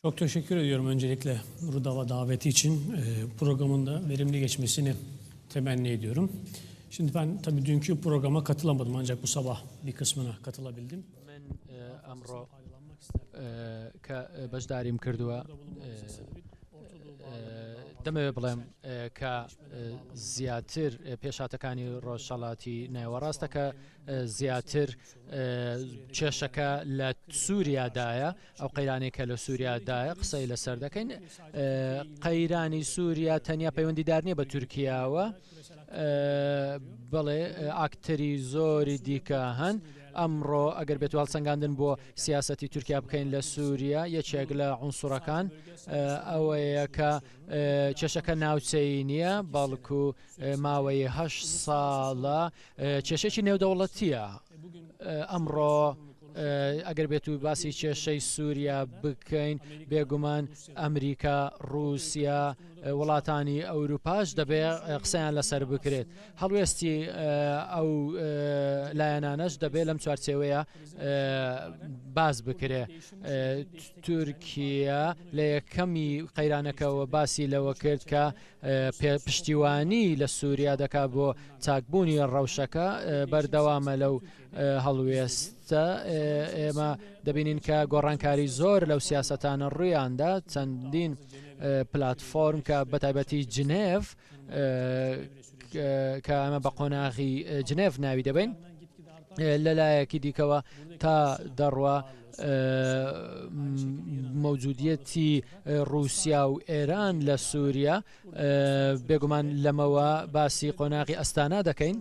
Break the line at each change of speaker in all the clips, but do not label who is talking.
Çok teşekkür ediyorum öncelikle Nurdava daveti için. Programın da verimli geçmesini temenni ediyorum. Şimdi ben tabii dünkü programa katılamadım ancak bu sabah bir kısmına katılabildim.
ئەمڕۆ کە بەشداریم کردووە دەمەوێت بڵێم کە زیاتر پێشاتەکانی ڕۆژهەڵاتی نێوەڕاستە کە زیاتر کێشەکە لە سووریادایە ئەو قەیرانەی کە لە سووریادایە قسەی لەسەر دەکەین قەیرانی سووریا تەنیا پەیوەندیدار نییە بە تورکیاوە بڵێ ئاکتەری زۆری دیکە هەن ئەمڕۆ ئەگەر بێت هەڵسەنگاندن بۆ سیاسەتی تورکیا بکەین لە سووریا یەکێک لە عونسوڕەکان ئەوەیە کە کێشەکە ناوچەی نییە بەڵکو ماوەی 8 ساڵە کێشێکی نێودەوڵەتیە ئەمڕۆ ئەگەر بێت و باسی کێشەی سووریا بکەین بێگومان ئەمریکا رووسیا وڵاتانی ئەوروپاش دەبێ قسەیان لەسەر بکرێت هەڵوێستی ئەو لایەنانەش دەبێت لەم چوارچێوەیە باز بکرێ تورکیا لە یەکەمی قەیرانەکەەوە باسی لەوە کرد کە پشتیوانی لە سووریا دەکات بۆ چاکبوونی ڕەوشەکە بەردەوامە لەو هەڵوێستە ئێمە دەبینین کە گۆڕانکاری زۆر لەو سیاسەتانە ڕوویاندا چەندین پلاتفۆرم کە بەتایبەتی جنێڤ کە ئەمە بە قۆناغی جنێڤ ناوی دەبین لەلایەکی دیکەوە تا دەڕوە مەوجودیەتی رووسیا و ئێران لە سووریا بێگومان لەمەوە باسی قۆناغی ئەستانا دەکەین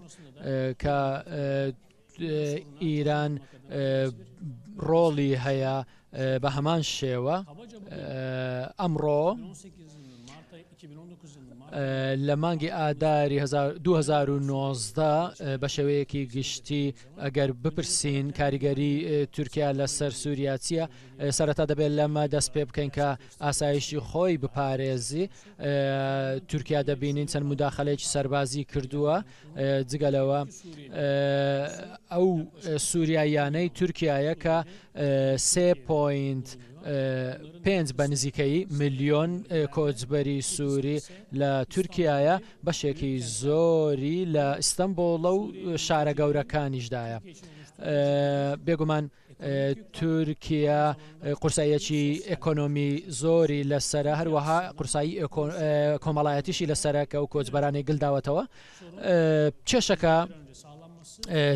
کە ئیران ڕۆڵی هەیە بە هەمان شێوە ئەمڕۆ لە مانگی ئاداری 2019 بە شێوەیەکی گشتی ئەگەر بپرسین کاریگەری تورکیا لەسەر سووریا چییە سەرەتا دەبێت لەمە دەست پێ بکەین کە ئاسایشی خۆی بپارێزی تورکیا دەبینین چەند مداخەلێکی سەربازی کردووە جگەلەوە ئەو سووریایانەی تورکیایە کە 3.5 بە نزیکەی ملیۆن کۆچبەری سووری لە تورکیایە بەشێکی زۆری لە ئیستەنبوڵ و شارە گەورەکانیشدایە بێگومان تورکیا قورساییەکی ئێکۆنۆمی زۆری لەسرە هەروەها قورسایی کۆمەڵایەتیشی لەسرە کە و کۆچبەرانی گلداوەتەوە کێشەکە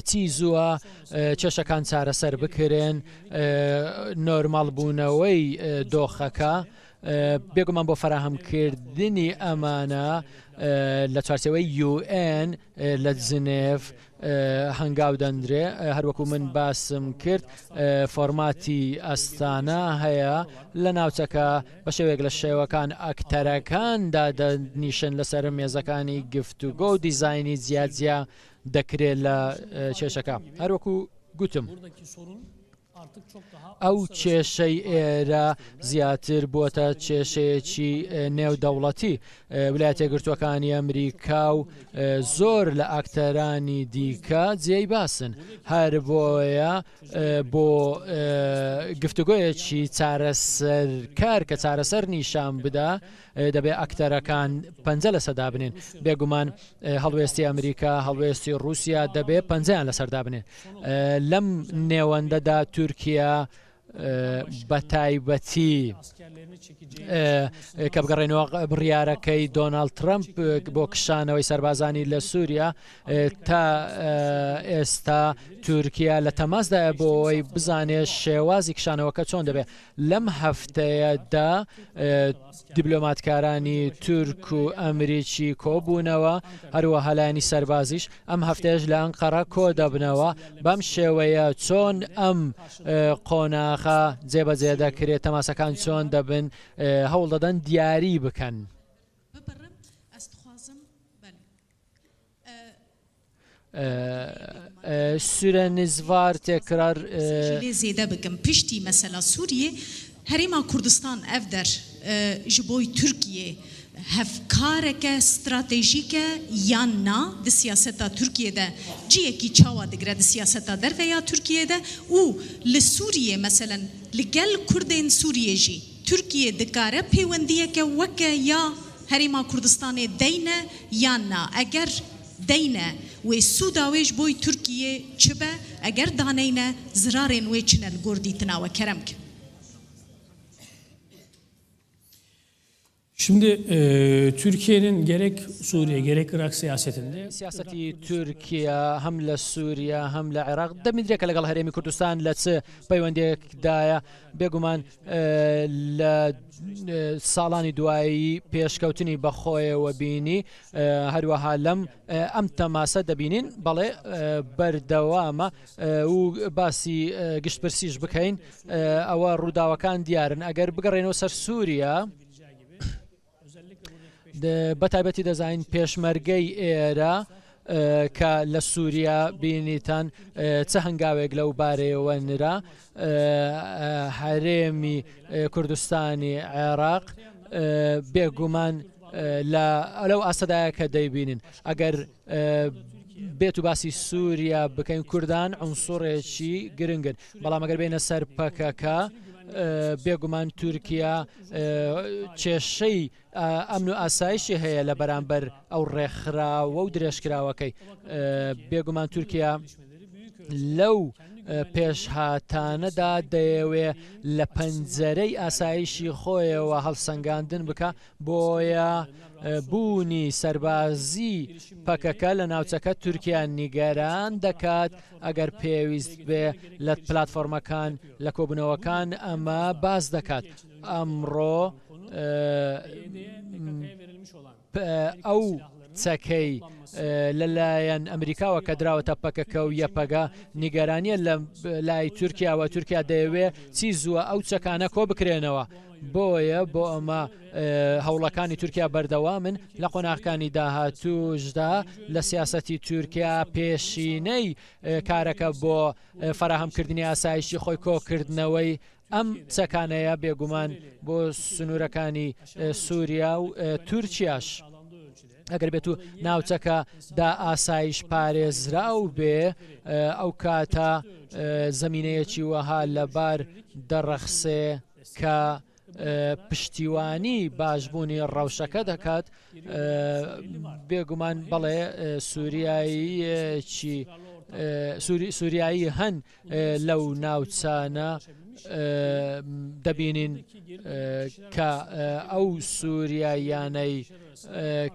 چی زووە کێشەکان چارەسەر بکرێن نۆرماڵ بوونەوەی دۆخەکە بێگومان بۆ فراهەمکردنی ئەمانە لە چوارچێوەی UN لە جنێڤ هەنگاو دەندرێ هەروەکو من باسم کرد فۆرماتی ئەستانە هەیە لە ناوچەکە بە شێوەیەک لە شێوەکان ئەکتەرەکاندا دەنیشن لەسەر مێزەکانی گفتوگۆ و دیزاینی جیاجیا دەکرێت لە کێشەکە هەروەکو گوتم ئەو کێشەی ئێرە زیاتر بووەتە کێشەیەکی نێودەوڵەتی ویلایەتە یەکگرتووەکانی ئەمریکا و زۆر لە ئاکتەرانی دیکە جێی باسن هەر بۆیە بۆ گفتوگۆیەکی چارەسەرکار کە چارەسەر نیشان بدا دەبێت ئاکتەرەکان پەنجە لەسەردا بنێن بێگومان هەڵوێستی ئەمریکا هەڵوێستی رووسیا دەبێت پەنجەیان لەسەردا بنێن لەم نێوەندەدا تورکیا بەتایبەتی کە بگەڕێنەوە بڕیارەکەی دۆناڵد ترەمپ بۆ کشانەوەی سەربازانی لە سووریا تا ئێستا تورکیا لە تەماسدایە بۆ ئەوەی بزانێت شێوازی کشانەوەکە چۆن دەبێت لەم هەفتەیەدا دیبلۆماتکارانی تورک و ئەمریکی کۆبوونەوە هەروەها لایەنی سەربازیش ئەم هەفتەیەش لە ئەنقەرە کۆ دەبنەوە بەم شێوەیە چۆن ئەم قۆناغە جێبەجێ دەکرێت تەماسەکان چۆن دەبن هەوڵ دەدەن دیاری بکەن سورە نزڤار تێکرار
زێدە بکەم پشتی مەسەلا سووریە هەرێما کوردستان ئەف دەر ji bo Tirkiyê hevkareke stratejîke yan na di siyaseta Tirkiyeyê ciyekî çawa digire di siyaseta derve ya Tirkiyeyê û li Sûriyê meselen li gel Kurdên Sûriyê jî تورکیە دکارە پەیوەندیەکە وەکە یا هەرێما کوردستانê deyne yan na eger deyne wê sûda wê ji bo Tirkiyê çi be eger daneyne zirarên wê çine li gor dîtina we kerem ke.
Şimdi Türkiye'nin gerek Suriye gerek Irak siyasetinde
سیاسەتی تورکیا هەم لە سووریا هەم لە عێراق دەمیدرێکە لەگەڵ هەرێمی کوردستان لە چ پەیوەندێکدایە بێگومان لە ساڵانی دوایی پێشکەوتنی بەخۆیەوە بینی هەروەها لەم ئەم تەماسە دەبینین بەڵێ بەردەوامە و باسی گشتپرسیش بکەین ئەوە ڕووداوەکان دیارن ئەگەر بگەڕێنەوە سەر سووریا بەتایبەتی دەزانین پێشمەرگەی ئێرە کە لە سووریا بینیتان چه هەنگاوێک لەو بارەیەوە نرا هەرێمی کوردستانی عێراق بێگومان لەو ئاسەدایە کە دەیبینین ئەگەر بێت و باسی سووریا بکەین کوردان عنسوڕێکی گرنگن بەڵام ئەگەر بینە سەر پەکەکە بێگومان تورکیا کێشەی ئەمن و ئاسایشی هەیە لە بەرامبەر ئەو ڕێکخراوە و درێژکراوەکەی بێگومان تورکیا لەو پێشهاتانەدا دەیەوێ لە پەنجەرەی ئاسایشی خۆیەوە هەڵسەنگاندن بکە بۆیە بوونی سەربازی پەکەکە لە ناوچەکە تورکیا نیگەران دەکات ئەگەر پێویست بێ لە پلاتفۆرمەکان لە کۆبنەوەکان ئەمە باز دەکات ئەمڕۆ ئەو چەکەی لەلایەن ئەمریکاوە کە دراوەتە پەکەکە و یەپەگە نیگەرانیە لە لای تورکیاوە تورکیا دەیەوێ چی زووە ئەو چەکانە کۆ بکرێنەوە بۆیە بۆ ئەمە هەوڵەکانی تورکیا بەردەوامن لە قۆناغەکانی داهاتووشدا لە سیاسەتی تورکیا پێشینەی کارەکە بۆ فەراهەمکردنی ئاسایشی خۆی کۆکردنەوەی ئەم چەکانەیە بێگومان بۆ سنوورەکانی سووریا و تورکیاش ئەگەر بێت و ناوچەکە دا ئاسایش پارێزراو بێ ئەو کاتە زەمینەیەکی وەها لەبار دەڕەخسێ کە پشتیوانی باشبوونی ڕەوشەکە دەکات بێگومان بەڵێ سووریایی هەن لەو ناوچانە دەبینین کە ئەو سووریایانەی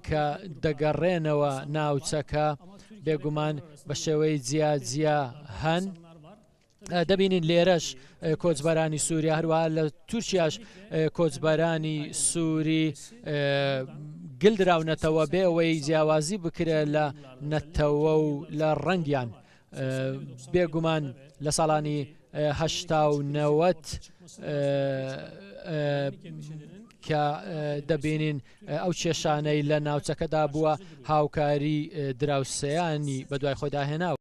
کە دەگەڕێنەوە ناوچەکە بێگومان بە شێوەی جیا هەن دەبینین لێرەش کۆچبەرانی سووریا هەروە لە تورکیاش کۆچبەرانی سووری گلدراونەتەوە بێ ئەوەی جیاوازی بکرێت لە نەتەوە و لە ڕەنگیان بێگومان لە ساڵانی 1990 کە دەبینین ئەو کێشانەی لە ناوچەکەدا بووە هاوکاری دراوسەیانی بەدوای خۆی داهێناوە